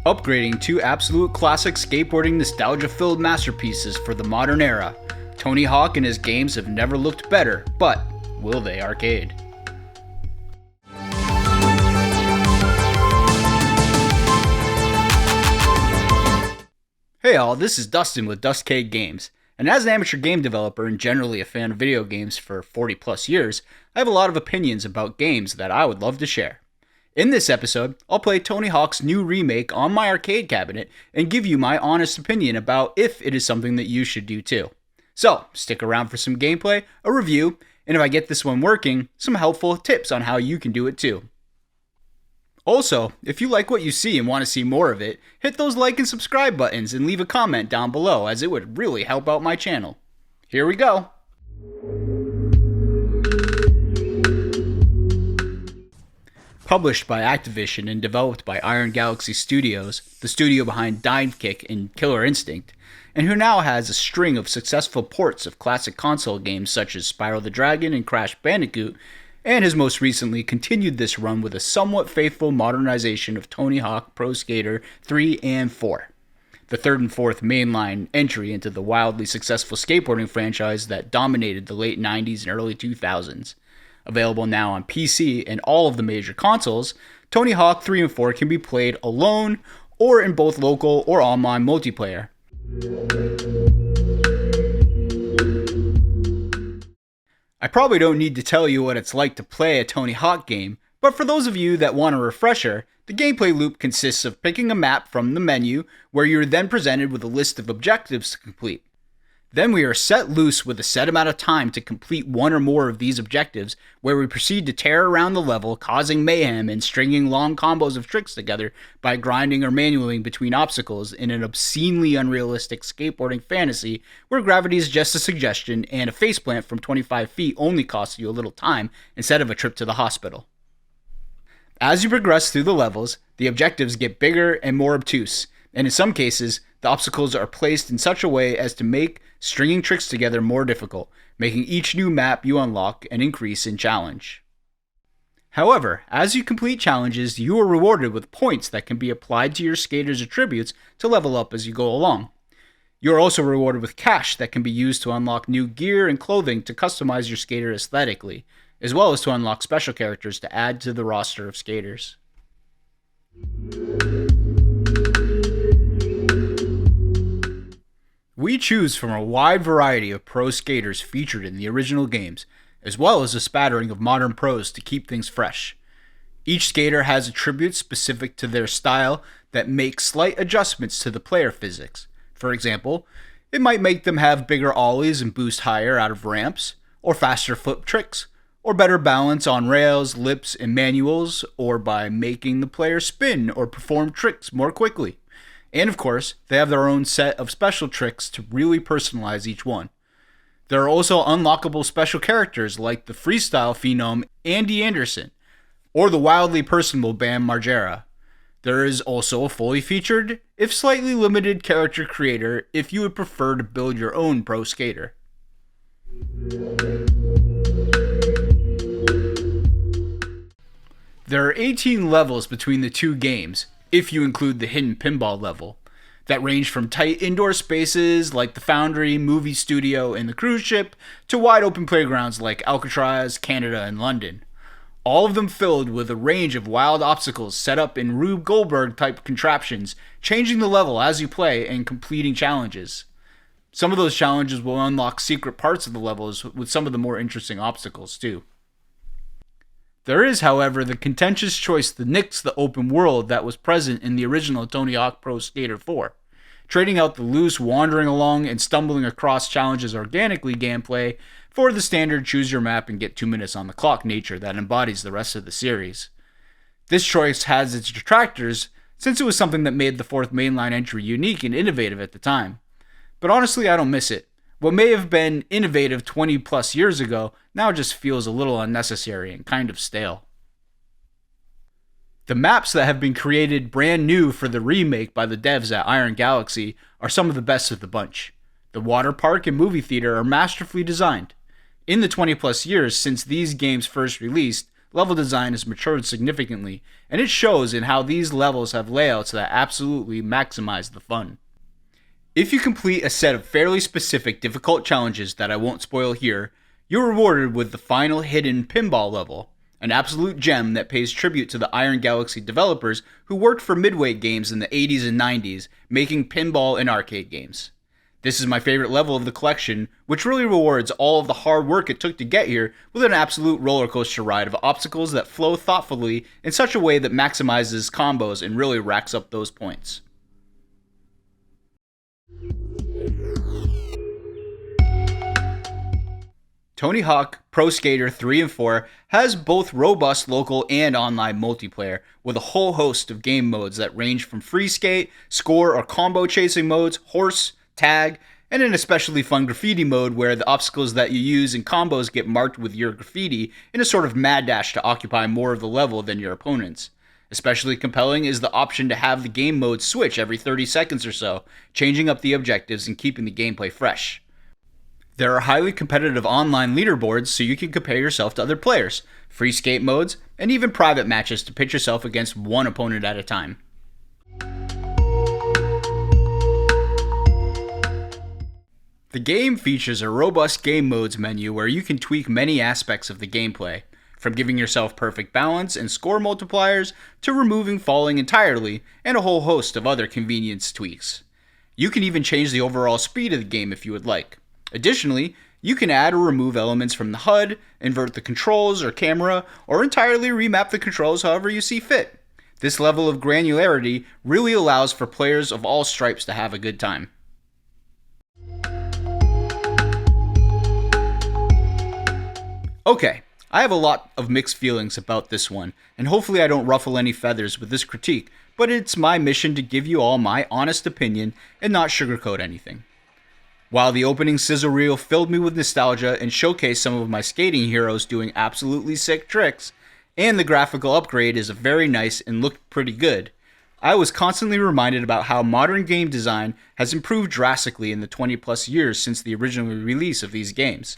Upgrading two absolute classic skateboarding nostalgia-filled masterpieces for the modern era. Tony Hawk and his games have never looked better, but will they arcade? Hey all, this is Dustin with Dustcade Games, and as an amateur game developer and generally a fan of video games for 40 plus years, I have a lot of opinions about games that I would love to share. In this episode, I'll play Tony Hawk's new remake on my arcade cabinet and give you my honest opinion about if it is something that you should do too. So, stick around for some gameplay, a review, and if I get this one working, some helpful tips on how you can do it too. Also, if you like what you see and want to see more of it, hit those like and subscribe buttons and leave a comment down below as it would really help out my channel. Here we go! Published by Activision and developed by Iron Galaxy Studios, the studio behind Dive Kick and Killer Instinct, and who now has a string of successful ports of classic console games such as Spyro the Dragon and Crash Bandicoot, and has most recently continued this run with a somewhat faithful modernization of Tony Hawk Pro Skater 3 and 4, the third and fourth mainline entry into the wildly successful skateboarding franchise that dominated the late 90s and early 2000s. Available now on PC and all of the major consoles, Tony Hawk 3 and 4 can be played alone or in both local or online multiplayer. I probably don't need to tell you what it's like to play a Tony Hawk game, but for those of you that want a refresher, the gameplay loop consists of picking a map from the menu where you're then presented with a list of objectives to complete. Then we are set loose with a set amount of time to complete one or more of these objectives, where we proceed to tear around the level, causing mayhem and stringing long combos of tricks together by grinding or manualing between obstacles in an obscenely unrealistic skateboarding fantasy where gravity is just a suggestion and a faceplant from 25 feet only costs you a little time instead of a trip to the hospital. As you progress through the levels, the objectives get bigger and more obtuse, and in some cases, the obstacles are placed in such a way as to make stringing tricks together more difficult, making each new map you unlock an increase in challenge. However, as you complete challenges, you are rewarded with points that can be applied to your skater's attributes to level up as you go along. You are also rewarded with cash that can be used to unlock new gear and clothing to customize your skater aesthetically, as well as to unlock special characters to add to the roster of skaters. We choose from a wide variety of pro skaters featured in the original games, as well as a spattering of modern pros to keep things fresh. Each skater has attributes specific to their style that make slight adjustments to the player physics. For example, it might make them have bigger ollies and boost higher out of ramps, or faster flip tricks, or better balance on rails, lips, and manuals, or by making the player spin or perform tricks more quickly. And of course, they have their own set of special tricks to really personalize each one. There are also unlockable special characters like the freestyle phenom Andy Anderson, or the wildly personable Bam Margera. There is also a fully featured, if slightly limited, character creator if you would prefer to build your own pro skater. There are 18 levels between the two games, if you include the hidden pinball level, that range from tight indoor spaces like the Foundry, movie studio, and the cruise ship, to wide open playgrounds like Alcatraz, Canada, and London. All of them filled with a range of wild obstacles set up in Rube Goldberg-type contraptions, changing the level as you play and completing challenges. Some of those challenges will unlock secret parts of the levels with some of the more interesting obstacles too. There is, however, the contentious choice to nix the open world that was present in the original Tony Hawk Pro Skater 4, trading out the loose, wandering along and stumbling across challenges organically gameplay for the standard choose your map and get 2 minutes on the clock nature that embodies the rest of the series. This choice has its detractors, since it was something that made the fourth mainline entry unique and innovative at the time. But honestly, I don't miss it. What may have been innovative 20 plus years ago now just feels a little unnecessary and kind of stale. The maps that have been created brand new for the remake by the devs at Iron Galaxy are some of the best of the bunch. The water park and movie theater are masterfully designed. In the 20 plus years since these games first released, level design has matured significantly, and it shows in how these levels have layouts that absolutely maximize the fun. If you complete a set of fairly specific difficult challenges that I won't spoil here, you're rewarded with the final hidden pinball level, an absolute gem that pays tribute to the Iron Galaxy developers who worked for Midway Games in the 80s and 90s, making pinball and arcade games. This is my favorite level of the collection, which really rewards all of the hard work it took to get here with an absolute rollercoaster ride of obstacles that flow thoughtfully in such a way that maximizes combos and really racks up those points. Tony Hawk Pro Skater 3 and 4 has both robust local and online multiplayer, with a whole host of game modes that range from free skate, score or combo chasing modes, horse, tag, and an especially fun graffiti mode where the obstacles that you use in combos get marked with your graffiti in a sort of mad dash to occupy more of the level than your opponents. Especially compelling is the option to have the game mode switch every 30 seconds or so, changing up the objectives and keeping the gameplay fresh. There are highly competitive online leaderboards so you can compare yourself to other players, free skate modes, and even private matches to pit yourself against one opponent at a time. The game features a robust game modes menu where you can tweak many aspects of the gameplay, from giving yourself perfect balance and score multipliers to removing falling entirely, and a whole host of other convenience tweaks. You can even change the overall speed of the game if you would like. Additionally, you can add or remove elements from the HUD, invert the controls or camera, or entirely remap the controls however you see fit. This level of granularity really allows for players of all stripes to have a good time. Okay, I have a lot of mixed feelings about this one, and hopefully I don't ruffle any feathers with this critique, but it's my mission to give you all my honest opinion and not sugarcoat anything. While the opening sizzle reel filled me with nostalgia and showcased some of my skating heroes doing absolutely sick tricks, and the graphical upgrade is very nice and looked pretty good, I was constantly reminded about how modern game design has improved drastically in the 20 plus years since the original release of these games.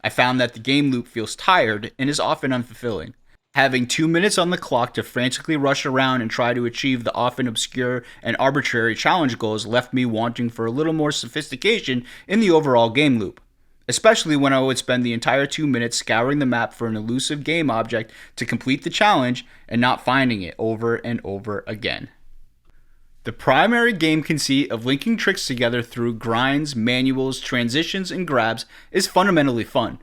I found that the game loop feels tired and is often unfulfilling. Having 2 minutes on the clock to frantically rush around and try to achieve the often obscure and arbitrary challenge goals left me wanting for a little more sophistication in the overall game loop, especially when I would spend the entire 2 minutes scouring the map for an elusive game object to complete the challenge and not finding it over and over again. The primary game conceit of linking tricks together through grinds, manuals, transitions, and grabs is fundamentally fun.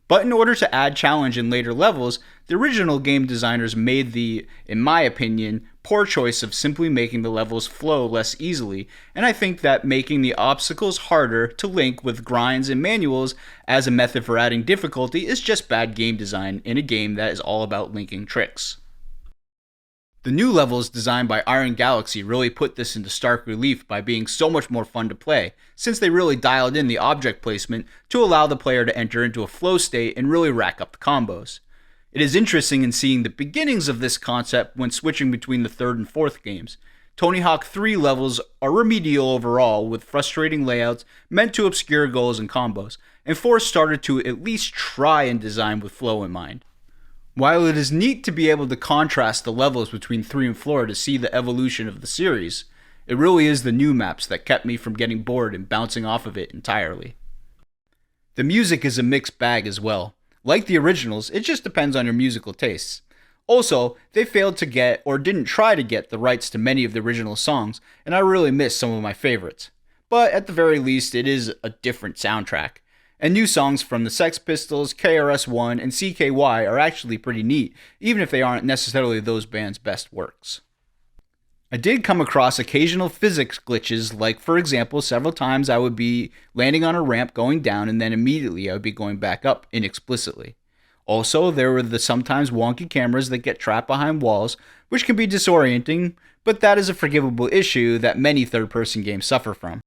But in order to add challenge in later levels, the original game designers made the, in my opinion, poor choice of simply making the levels flow less easily, and I think that making the obstacles harder to link with grinds and manuals as a method for adding difficulty is just bad game design in a game that is all about linking tricks. The new levels designed by Iron Galaxy really put this into stark relief by being so much more fun to play, since they really dialed in the object placement to allow the player to enter into a flow state and really rack up the combos. It is interesting in seeing the beginnings of this concept when switching between the third and fourth games. Tony Hawk 3 levels are remedial overall, with frustrating layouts meant to obscure goals and combos, and 4 started to at least try and design with flow in mind. While it is neat to be able to contrast the levels between 3 and 4 to see the evolution of the series, it really is the new maps that kept me from getting bored and bouncing off of it entirely. The music is a mixed bag as well. Like the originals, it just depends on your musical tastes. Also, they failed to get, or didn't try to get, the rights to many of the original songs, and I really miss some of my favorites. But at the very least, it is a different soundtrack. And new songs from the Sex Pistols, KRS-One, and CKY are actually pretty neat, even if they aren't necessarily those bands' best works. I did come across occasional physics glitches, like for example, several times I would be landing on a ramp going down and then immediately I would be going back up inexplicitly. Also, there were the sometimes wonky cameras that get trapped behind walls, which can be disorienting, but that is a forgivable issue that many third-person games suffer from.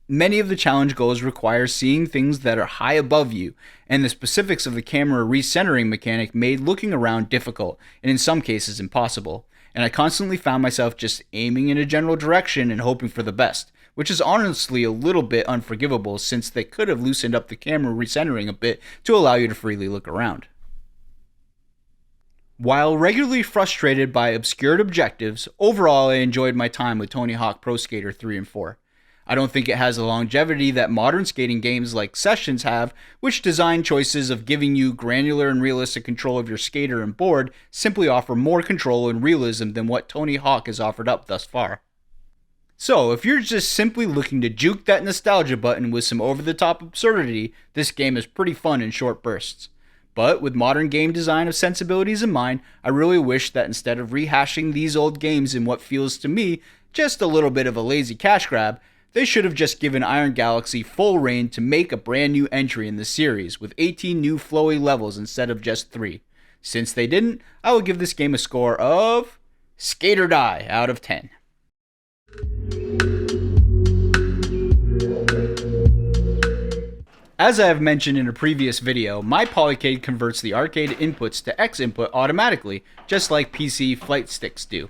Many of the challenge goals require seeing things that are high above you, and the specifics of the camera recentering mechanic made looking around difficult, and in some cases impossible, and I constantly found myself just aiming in a general direction and hoping for the best, which is honestly a little bit unforgivable since they could have loosened up the camera recentering a bit to allow you to freely look around. While regularly frustrated by obscured objectives, overall I enjoyed my time with Tony Hawk Pro Skater 3 and 4. I don't think it has the longevity that modern skating games like Sessions have, which design choices of giving you granular and realistic control of your skater and board simply offer more control and realism than what Tony Hawk has offered up thus far. So, if you're just simply looking to juke that nostalgia button with some over-the-top absurdity, this game is pretty fun in short bursts. But with modern game design of sensibilities in mind, I really wish that instead of rehashing these old games in what feels to me just a little bit of a lazy cash grab, they should have just given Iron Galaxy full reign to make a brand new entry in the series with 18 new flowy levels instead of just 3. Since they didn't, I will give this game a score of Skate or Die out of 10. As I have mentioned in a previous video, my Polycade converts the arcade inputs to X input automatically, just like PC flight sticks do.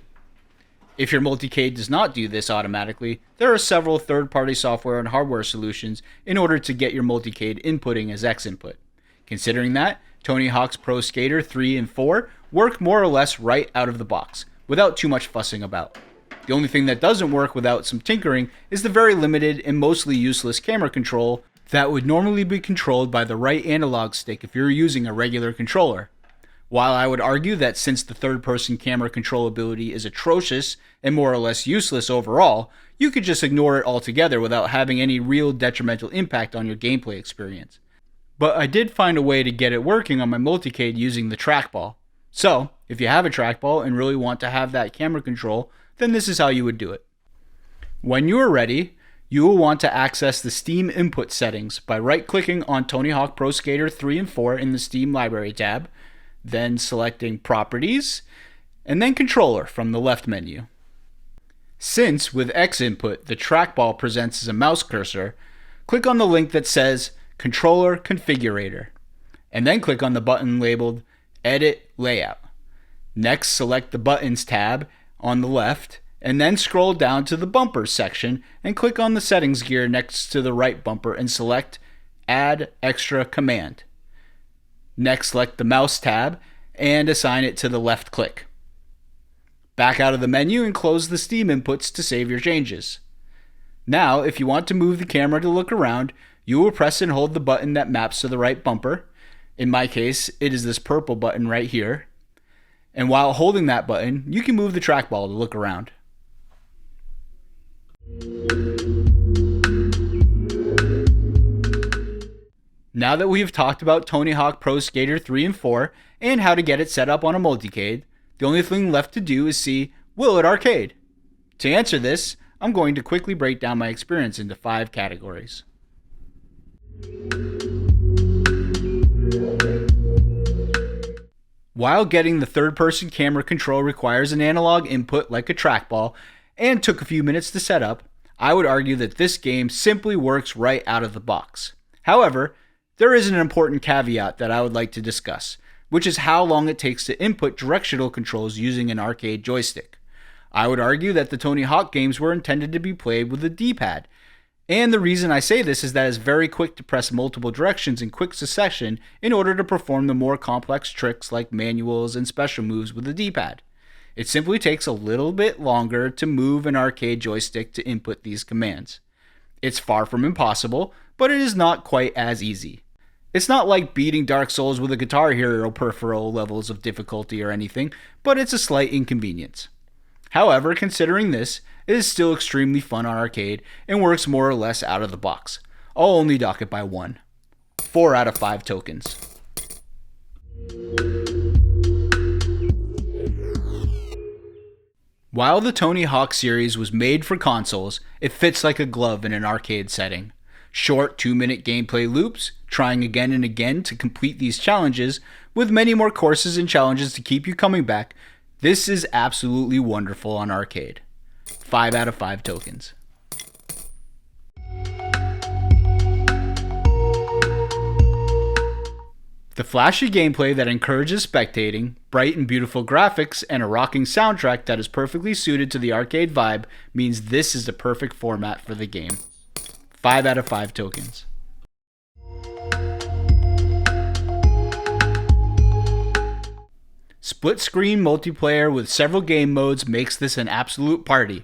If your Multi-cade does not do this automatically, there are several third-party software and hardware solutions in order to get your Multi-cade inputting as X input. Considering that, Tony Hawk's Pro Skater 3 and 4 work more or less right out of the box, without too much fussing about. The only thing that doesn't work without some tinkering is the very limited and mostly useless camera control that would normally be controlled by the right analog stick if you're using a regular controller. While I would argue that since the third-person camera control ability is atrocious and more or less useless overall, you could just ignore it altogether without having any real detrimental impact on your gameplay experience. But I did find a way to get it working on my Multi-cade using the trackball. So, if you have a trackball and really want to have that camera control, then this is how you would do it. When you are ready, you will want to access the Steam input settings by right-clicking on Tony Hawk Pro Skater 3 and 4 in the Steam Library tab, then selecting Properties, and then Controller from the left menu. Since with X input the trackball presents as a mouse cursor, click on the link that says Controller Configurator, and then click on the button labeled Edit Layout. Next, select the Buttons tab on the left, and then scroll down to the Bumpers section and click on the settings gear next to the right bumper and select Add Extra Command. Next, select the Mouse tab and assign it to the left click. Back out of the menu and close the Steam inputs to save your changes. Now, if you want to move the camera to look around, you will press and hold the button that maps to the right bumper. In my case, it is this purple button right here. And while holding that button, you can move the trackball to look around. Now that we've talked about Tony Hawk Pro Skater 3 and 4 and how to get it set up on a Multi-cade, the only thing left to do is see, will it arcade? To answer this, I'm going to quickly break down my experience into 5 categories. While getting the third-person camera control requires an analog input like a trackball and took a few minutes to set up, I would argue that this game simply works right out of the box. However, there is an important caveat that I would like to discuss, which is how long it takes to input directional controls using an arcade joystick. I would argue that the Tony Hawk games were intended to be played with a D-pad. And the reason I say this is that it's very quick to press multiple directions in quick succession in order to perform the more complex tricks like manuals and special moves with the D-pad. It simply takes a little bit longer to move an arcade joystick to input these commands. It's far from impossible, but it is not quite as easy. It's not like beating Dark Souls with a Guitar Hero peripheral levels of difficulty or anything, but it's a slight inconvenience. However, considering this, it is still extremely fun on arcade and works more or less out of the box. I'll only dock it by 1. 4 out of 5 tokens. While the Tony Hawk series was made for consoles, it fits like a glove in an arcade setting. Short 2-minute gameplay loops, trying again and again to complete these challenges, with many more courses and challenges to keep you coming back. This is absolutely wonderful on arcade. 5 out of 5 tokens. The flashy gameplay that encourages spectating, bright and beautiful graphics, and a rocking soundtrack that is perfectly suited to the arcade vibe means this is the perfect format for the game. 5 out of 5 tokens. Split screen multiplayer with several game modes makes this an absolute party.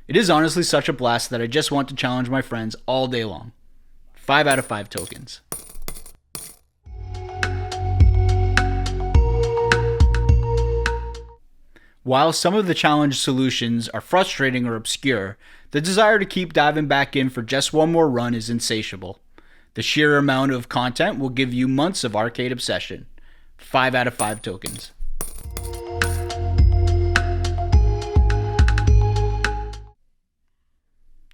It is honestly such a blast that I just want to challenge my friends all day long. 5 out of 5 tokens. While some of the challenge solutions are frustrating or obscure, the desire to keep diving back in for just one more run is insatiable. The sheer amount of content will give you months of arcade obsession. 5 out of 5 tokens.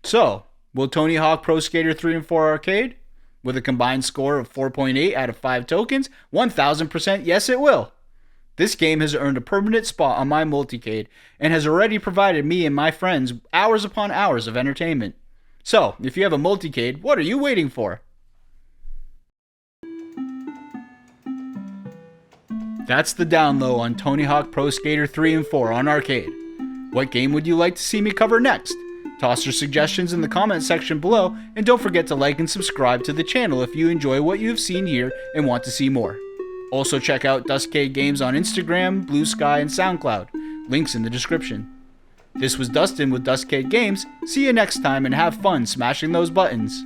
So, will Tony Hawk Pro Skater 3 and 4 Arcade? With a combined score of 4.8 out of 5 tokens, 1000% yes it will. This game has earned a permanent spot on my Multi-cade and has already provided me and my friends hours upon hours of entertainment. So, if you have a Multi-cade, what are you waiting for? That's the down low on Tony Hawk Pro Skater 3 and 4 on arcade. What game would you like to see me cover next? Toss your suggestions in the comment section below, and don't forget to like and subscribe to the channel if you enjoy what you have seen here and want to see more. Also check out Dustcade Games on Instagram, BlueSky, and SoundCloud. Links in the description. This was Dustin with Dustcade Games. See you next time and have fun smashing those buttons.